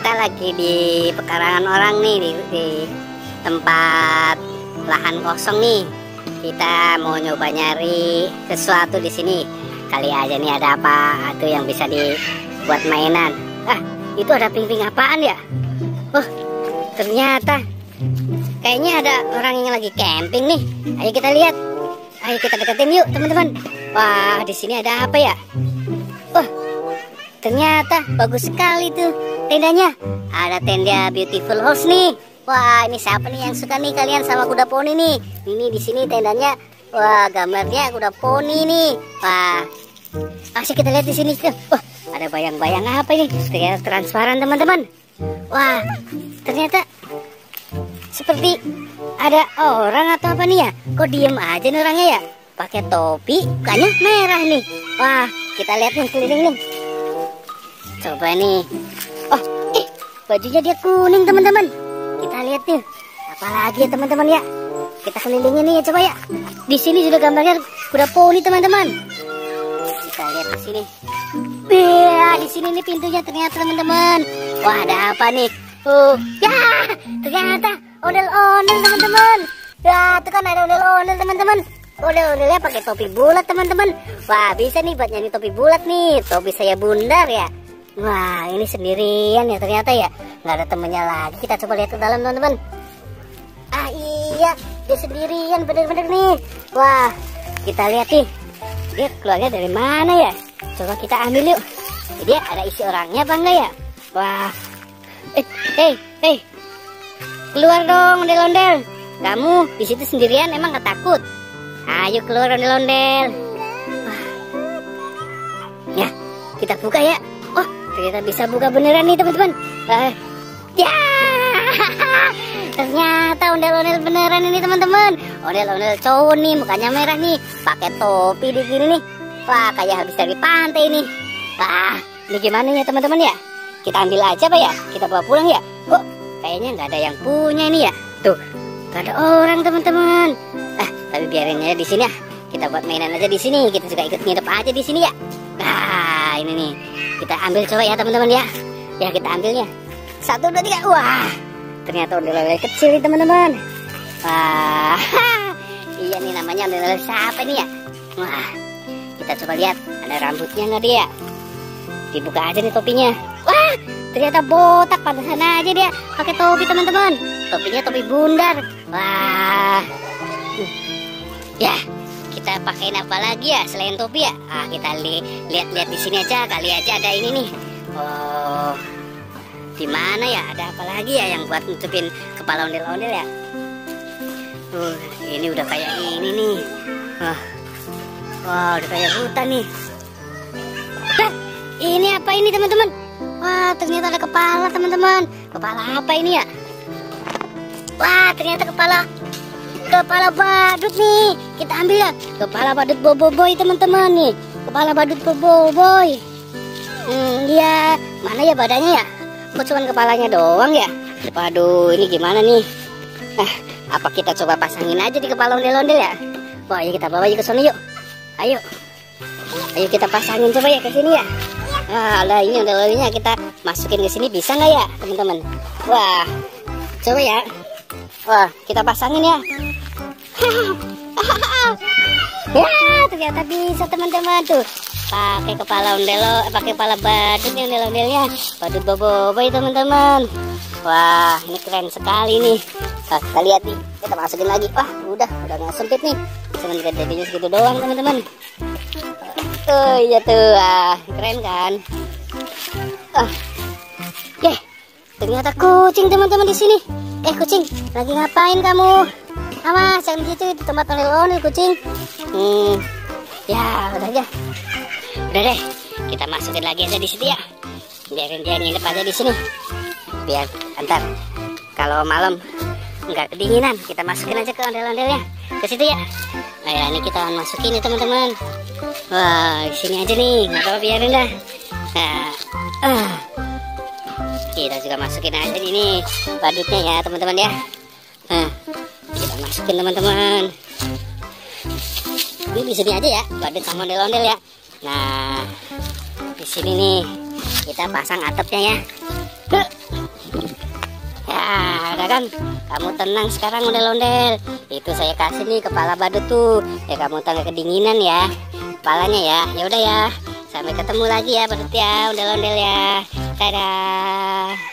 kita lagi di pekarangan orang nih, di tempat lahan kosong nih. Kita mau nyoba nyari sesuatu di sini. Kali aja nih ada apa tuh yang bisa dibuat mainan. Itu ada ping-ping apaan ya? Oh, ternyata kayaknya ada orang yang lagi camping nih. Ayo kita lihat. Ayo kita deketin yuk, teman-teman. Wah, di sini ada apa ya? Wah, ternyata bagus sekali tuh tendanya. Ada tenda Beautiful House nih. Wah, ini siapa nih yang suka nih kalian sama kuda poni nih? Ini di sini tendanya. Wah, gambarnya kuda poni nih. Wah, asik kita lihat di sini. Wah, ada bayang-bayang apa ini? Ternyata transparan, teman-teman. Wah, ternyata seperti ada orang atau apa nih ya? Kok diem aja nih orangnya ya? Pakai topi, mukanya merah nih. Wah, kita lihat nih keliling nih. Coba nih. Oh, bajunya dia kuning, teman-teman. Kita lihat nih. Apalagi ya, teman-teman ya? Kita kelilingin nih ya, coba ya. Di sini sudah gambarnya kuda poni, teman-teman. Kita lihat di sini. Ya, di sini nih pintunya ternyata, teman-teman. Wah, ada apa nih? Ya, ternyata ondel-ondel, teman-teman. Ya, itu kan ada ondel-ondel, teman-teman. Ondel-ondelnya pakai topi bulat, teman-teman. Wah, bisa nih buat nyanyi topi bulat nih. Topi saya bundar ya. Wah, ini sendirian ya ternyata ya. Nggak ada temennya lagi. Kita coba lihat ke dalam, teman-teman. Iya, dia sendirian bener-bener nih. Wah, kita lihat nih. Dia keluarnya dari mana ya? Coba kita ambil yuk. Dia ada isi orangnya apa enggak ya? Wah. Keluar dong, ondel-ondel. Kamu di situ sendirian emang nggak takut? Ayo keluar, ondel-ondel. Ya, kita buka ya. Oh, ternyata bisa buka beneran nih, teman-teman. Ya, ternyata ondel-ondel beneran ini, teman-teman. Ondel-ondel cowok nih, mukanya merah nih, pakai topi di sini nih. Wah, kayak habis dari pantai nih. Wah, ini gimana ya, teman-teman ya? Kita ambil aja Pak ya, kita bawa pulang ya. Kok kayaknya nggak ada yang punya ini ya? Tuh, nggak ada orang, teman-teman. Tapi biarin aja di sini ya. Kita buat mainan aja di sini. Kita juga ikut nginep aja di sini ya. Nah, ini nih. Kita ambil coba ya, teman-teman ya. Ya, kita ambilnya. 1, 2, 3. Wah, ternyata ondel-ondel kecil nih, teman-teman. Wah, iya nih namanya ondel-ondel siapa nih ya? Wah, kita coba lihat. Ada rambutnya nggak dia? Dibuka aja nih topinya. Wah, ternyata botak, pantesan aja dia pakai topi, teman-teman. Topinya topi bundar. Wah. Ya, kita pakein apa lagi ya selain topi ya? Kita lihat-lihat di sini aja, kali aja ada ini nih. Oh, di mana ya? Ada apa lagi ya yang buat nutupin kepala ondel-ondel ya? Ini udah kayak ini nih. Wah, udah kayak hutan nih. Ini apa ini, teman-teman? Wah, ternyata ada kepala, teman-teman. Kepala apa ini ya? Wah, ternyata kepala badut nih. Kita ambil ya. Kepala badut boboiboy, teman-teman nih. Kepala badut boboiboy. Dia mana ya badannya ya? Kok cuma kepalanya doang ya? Waduh, ini gimana nih? Apa kita coba pasangin aja di kepala ondel-ondel ya? Wah, ayo kita bawa aja ke sana yuk. Ayo kita pasangin coba ya ke sini ya. Lah ini ondel-ondelnya kita masukin ke sini bisa nggak ya, teman-teman? Wah, coba ya. Wah, kita pasangin ya. Ya, ternyata bisa, teman-teman tuh. Pakai kepala pakai kepala badut nih ondel-ondelnya. Badut boboiboy, teman-teman. Wah, ini keren sekali nih. Kita lihat nih, kita masukin lagi. Wah, udah nggak sempit nih. Cuman gedenya segitu doang, teman-teman. Iya tuh, keren kan? Ternyata kucing, teman-teman di sini. Kucing, lagi ngapain kamu? Awas, jangan gitu di tempat ondel-ondel kucing. Ya, udah aja. Udah deh, kita masukin lagi aja di situ ya. Biarin dia nginep aja di sini. Biar ntar kalau malam nggak kedinginan, kita masukin aja ke ondel-ondelnya ke situ ya. Nah ya, ini kita masukin ya, teman-teman. Wah, di sini aja nih, nggak apa-apa, biarin dah. Kita juga masukin aja ini badutnya ya, teman-teman ya. Kita masukin, teman-teman. Ini di sini aja ya, badut sama ondel-ondel ya. Nah, di sini nih kita pasang atapnya ya. Ya, udah kan? Kamu tenang sekarang ondel-ondel. Itu saya kasih nih kepala badut tuh. Ya kamu tak kedinginan ya. Kepalanya ya. Ya udah ya. Sampai ketemu lagi ya badut ya, ondel-ondel ya. Dadah.